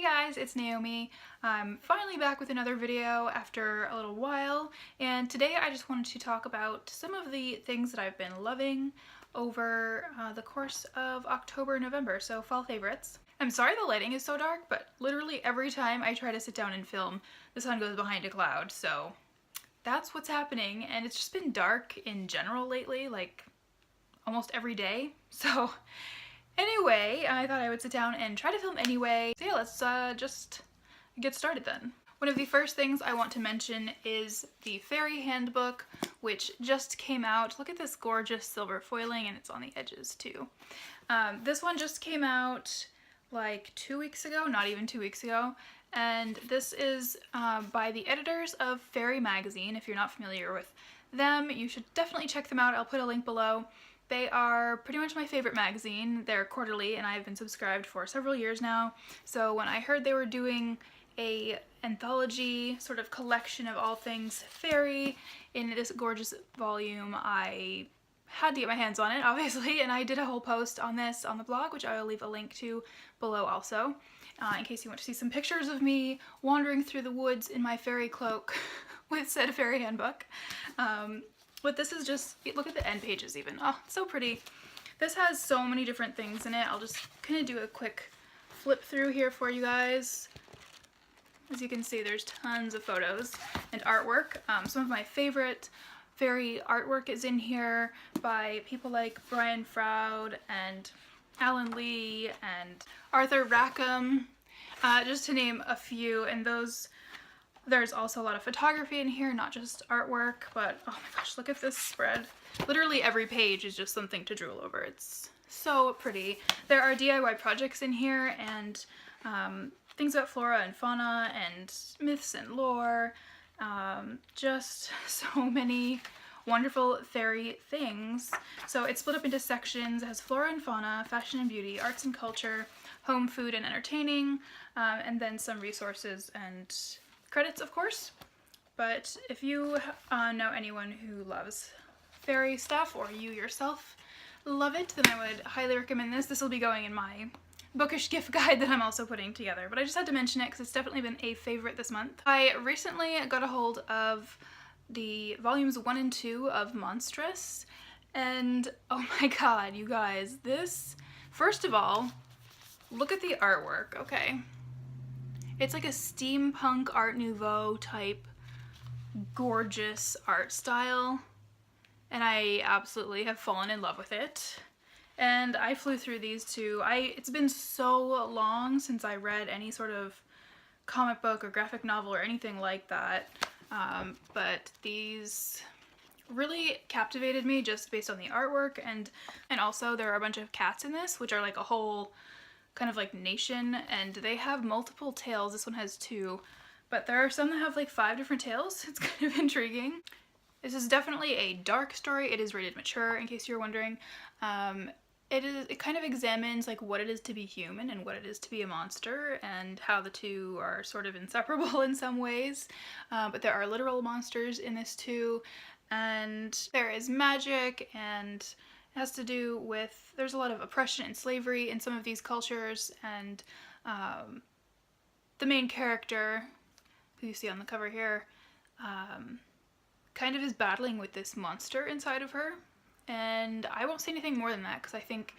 guys, it's Naomi. I'm finally back with another video after a little while, and today I just wanted to talk about some of the things that I've been loving over the course of October and November, so fall favorites. I'm sorry the lighting is so dark, but literally every time I try to sit down and film, the sun goes behind a cloud, so that's what's happening, and it's just been dark in general lately, like almost every day, so anyway, I thought I would sit down and try to film anyway. So yeah, let's just get started then. One of the first things I want to mention is the Faerie Handbook, which just came out. Look at this gorgeous silver foiling, and it's on the edges too. This one just came out like 2 weeks ago, not even 2 weeks ago, and this is by the editors of Faerie magazine. If you're not familiar with them, you should definitely check them out. I'll put a link below. They are pretty much my favorite magazine. They're quarterly and I've been subscribed for several years now. So when I heard they were doing a anthology sort of collection of all things Faerie in this gorgeous volume, I had to get my hands on it, obviously, and I did a whole post on this on the blog, which I will leave a link to below also, in case you want to see some pictures of me wandering through the woods in my fairy cloak with said Faerie Handbook. But this is just, look at the end pages even. Oh, it's so pretty. This has so many different things in it. I'll just kind of do a quick flip through here for you guys. As you can see, there's tons of photos and artwork. Some of my favorite Faerie artwork is in here by people like Brian Froud and Alan Lee and Arthur Rackham, just to name a few, and those. There's also a lot of photography in here, not just artwork, but oh my gosh, look at this spread. Literally every page is just something to drool over. It's so pretty. There are DIY projects in here and things about flora and fauna and myths and lore. Just so many wonderful Faerie things. So it's split up into sections. It has flora and fauna, fashion and beauty, arts and culture, home, food, and entertaining, and then some resources and credits, of course. But if you know anyone who loves Faerie stuff, or you yourself love it, then I would highly recommend this. This will be going in my bookish gift guide that I'm also putting together, but I just had to mention it because it's definitely been a favorite this month. I recently got a hold of the volumes 1 and 2 of Monstress, and oh my god, you guys, this, first of all, look at the artwork, okay? It's like a steampunk Art Nouveau type gorgeous art style, and I absolutely have fallen in love with it. And I flew through these two. It's been so long since I read any sort of comic book or graphic novel or anything like that, but these really captivated me just based on the artwork, and also there are a bunch of cats in this, which are like a whole kind of like nation, and they have multiple tails. This one has 2, but there are some that have like 5 different tails. It's kind of intriguing. This is definitely a dark story. It is rated mature, in case you're wondering. It kind of examines like what it is to be human and what it is to be a monster, and how the two are sort of inseparable in some ways. But there are literal monsters in this too, and there is magic, and it has to do with, there's a lot of oppression and slavery in some of these cultures, and the main character, who you see on the cover here, kind of is battling with this monster inside of her. And I won't say anything more than that because I think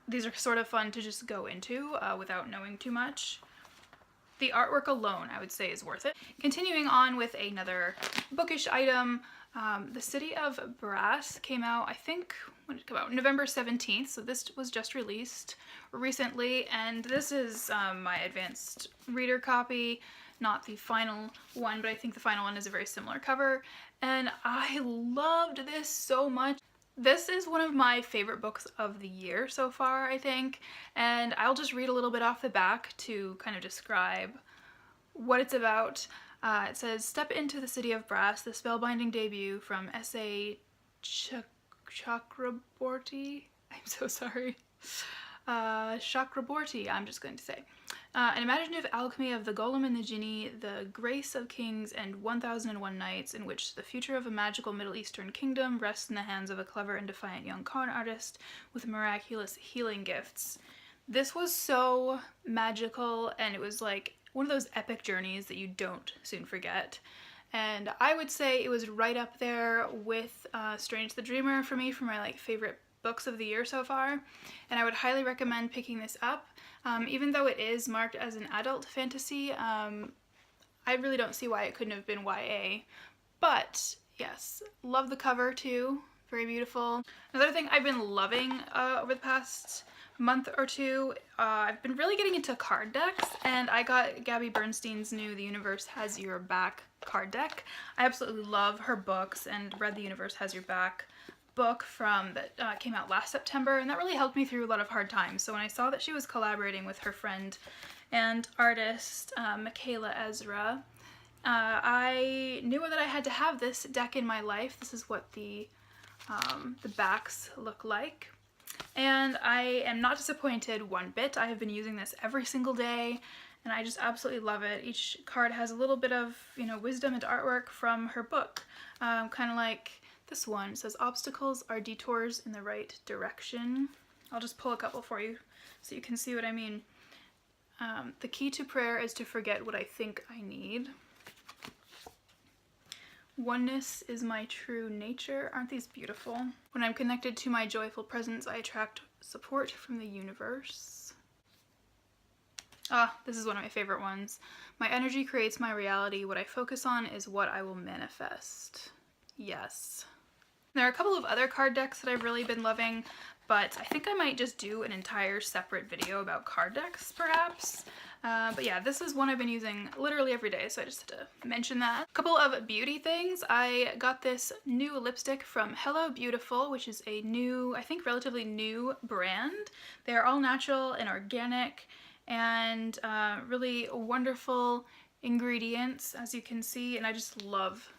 these are sort of fun to just go into without knowing too much. The artwork alone, I would say, is worth it. Continuing on with another bookish item, The City of Brass came out, I think, when did it come out? November 17th, so this was just released recently, and this is my advanced reader copy, not the final one, but I think the final one is a very similar cover, and I loved this so much. This is one of my favorite books of the year so far, I think, and I'll just read a little bit off the back to kind of describe what it's about. It says, step into the City of Brass, the spellbinding debut from S.A. Chokraborty. I'm so sorry. Chokraborty, I'm just going to say. An imaginative alchemy of the golem and the genie, the grace of kings, and 1001 nights, in which the future of a magical Middle Eastern kingdom rests in the hands of a clever and defiant young con artist with miraculous healing gifts. This was so magical, and it was like one of those epic journeys that you don't soon forget. And I would say it was right up there with Strange the Dreamer for me, for my like favorite books of the year so far. And I would highly recommend picking this up. Even though it is marked as an adult fantasy, I really don't see why it couldn't have been YA. But yes, love the cover too. Very beautiful. Another thing I've been loving over the past month or two, I've been really getting into card decks, and I got Gabby Bernstein's new The Universe Has Your Back card deck. I absolutely love her books and read The Universe Has Your Back book that came out last September, and that really helped me through a lot of hard times. So when I saw that she was collaborating with her friend and artist Michaela Ezra, I knew that I had to have this deck in my life. This is what the backs look like. And I am not disappointed one bit. I have been using this every single day, and I just absolutely love it. Each card has a little bit of, you know, wisdom and artwork from her book. Kind of like this one. It says, "Obstacles are detours in the right direction." I'll just pull a couple for you so you can see what I mean. "The key to prayer is to forget what I think I need. Oneness is my true nature." Aren't these beautiful? "When I'm connected to my joyful presence, I attract support from the universe." Ah, this is one of my favorite ones. "My energy creates my reality. What I focus on is what I will manifest." Yes. There are a couple of other card decks that I've really been loving, but I think I might just do an entire separate video about card decks, perhaps. But yeah, this is one I've been using literally every day, so I just had to mention that. A couple of beauty things. I got this new lipstick from Hello Beautiful, which is a new, I think relatively new brand. They're all natural and organic, and really wonderful ingredients, as you can see, and I just love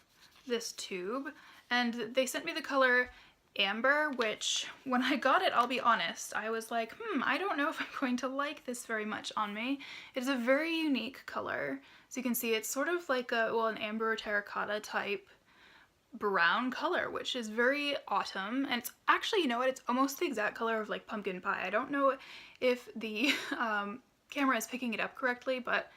this tube. And they sent me the color Amber, which when I got it, I'll be honest, I was like, I don't know if I'm going to like this very much on me. It's a very unique color. As you can see, it's sort of like an amber terracotta type brown color, which is very autumn. And it's actually, you know what, it's almost the exact color of like pumpkin pie. I don't know if the camera is picking it up correctly, but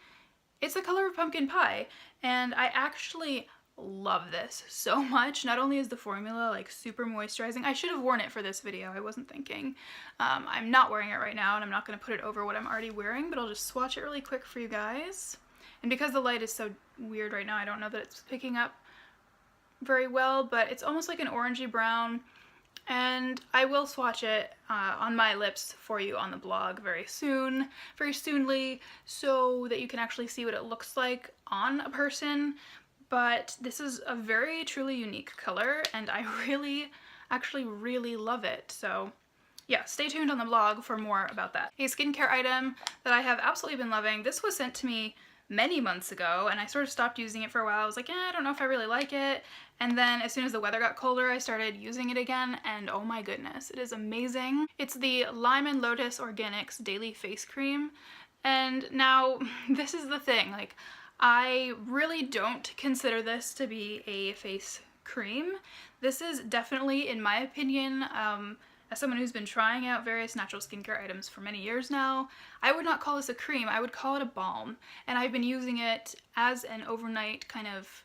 it's the color of pumpkin pie. And I actually love this so much. Not only is the formula like super moisturizing, I should have worn it for this video, I wasn't thinking. I'm not wearing it right now, and I'm not going to put it over what I'm already wearing, but I'll just swatch it really quick for you guys. And because the light is so weird right now, I don't know that it's picking up very well, but it's almost like an orangey brown, and I will swatch it on my lips for you on the blog very soonly, so that you can actually see what it looks like on a person. But this is a very truly unique color, and I actually really love it. So yeah, stay tuned on the blog for more about that. A skincare item that I have absolutely been loving. This was sent to me many months ago, and I sort of stopped using it for a while. I was like, I don't know if I really like it. And then as soon as the weather got colder, I started using it again, and oh my goodness, it is amazing. It's the Lime and Lotus Organics Daily Face Cream. And now, this is the thing, like, I really don't consider this to be a face cream. This is definitely, in my opinion, as someone who's been trying out various natural skincare items for many years now, I would not call this a cream, I would call it a balm. And I've been using it as an overnight kind of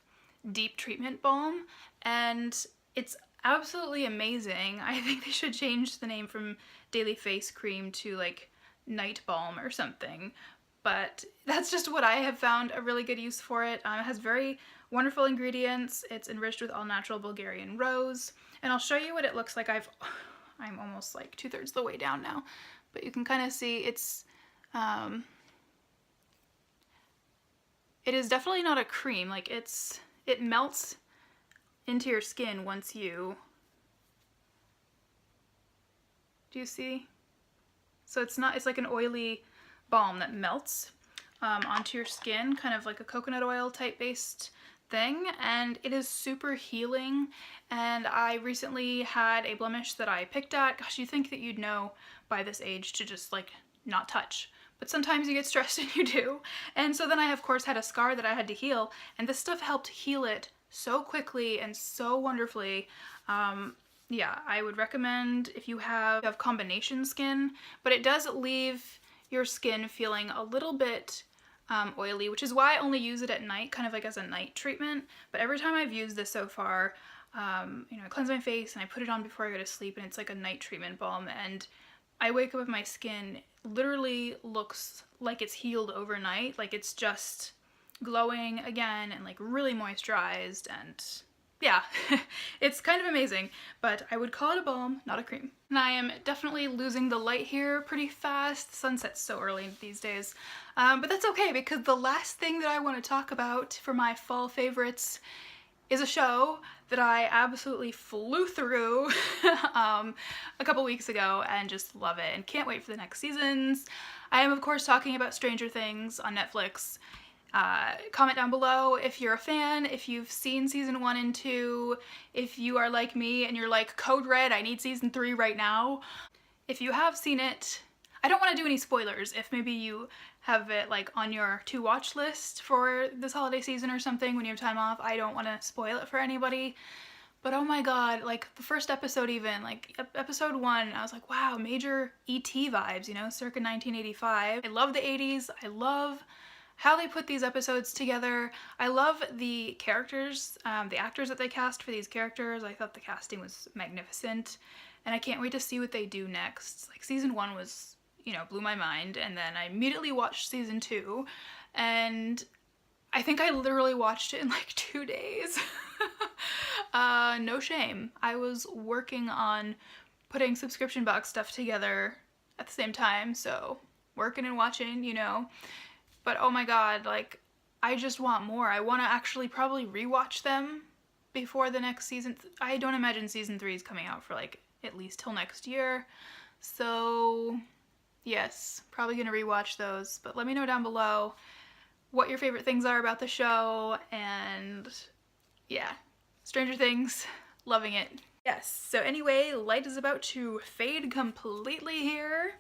deep treatment balm, and it's absolutely amazing. I think they should change the name from Daily Face Cream to like Night Balm or something. But that's just what I have found a really good use for it. It has very wonderful ingredients. It's enriched with all-natural Bulgarian rose. And I'll show you what it looks like. I'm almost like 2/3 the way down now. But you can kind of see it's... it is definitely not a cream. Like, it melts into your skin once you... Do you see? So it's like an oily balm that melts onto your skin, kind of like a coconut oil type based thing, and it is super healing. And I recently had a blemish that I picked at. Gosh, you'd think that you'd know by this age to just like not touch, but sometimes you get stressed and you do. And so then I of course had a scar that I had to heal, and this stuff helped heal it so quickly and so wonderfully. yeah, I would recommend if you have combination skin, but it does leave your skin feeling a little bit oily, which is why I only use it at night, kind of like as a night treatment. But every time I've used this so far, you know, I cleanse my face and I put it on before I go to sleep, and it's like a night treatment balm, and I wake up with my skin literally looks like it's healed overnight, like it's just glowing again and like really moisturized, and yeah, it's kind of amazing, but I would call it a balm, not a cream. And I am definitely losing the light here pretty fast. The sun sets so early these days, but that's okay because the last thing that I want to talk about for my fall favorites is a show that I absolutely flew through a couple weeks ago and just love it and can't wait for the next seasons. I am of course talking about Stranger Things on Netflix. Comment down below if you're a fan, if you've seen season 1 and 2, if you are like me and you're like, Code Red, I need season 3 right now. If you have seen it, I don't want to do any spoilers. If maybe you have it like on your to watch list for this holiday season or something when you have time off, I don't want to spoil it for anybody. But oh my god, like the first episode even, like episode 1, I was like, wow, major E.T. vibes, you know, circa 1985. I love the 80s. I love how they put these episodes together. I love the characters, the actors that they cast for these characters. I thought the casting was magnificent, and I can't wait to see what they do next. Like season 1 was, you know, blew my mind, and then I immediately watched season 2, and I think I literally watched it in like 2 days. No shame. I was working on putting subscription box stuff together at the same time, so working and watching, you know. But oh my god, like, I just want more. I want to actually probably rewatch them before the next season. I don't imagine season 3 is coming out for like at least till next year. So yes, probably gonna rewatch those. But let me know down below what your favorite things are about the show, and yeah, Stranger Things, loving it. Yes, so anyway, light is about to fade completely here.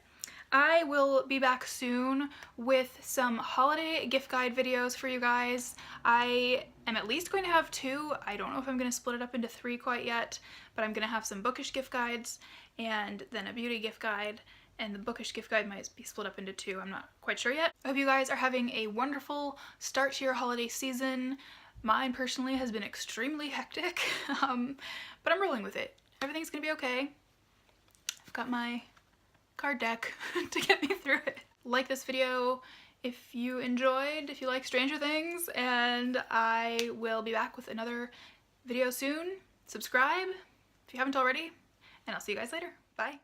I will be back soon with some holiday gift guide videos for you guys. I am at least going to have 2. I don't know if I'm going to split it up into 3 quite yet, but I'm going to have some bookish gift guides and then a beauty gift guide, and the bookish gift guide might be split up into 2. I'm not quite sure yet. I hope you guys are having a wonderful start to your holiday season. Mine personally has been extremely hectic, but I'm rolling with it. Everything's going to be okay. I've got my card deck to get me through it. Like this video if you enjoyed, if you like Stranger Things, and I will be back with another video soon. Subscribe if you haven't already, and I'll see you guys later. Bye.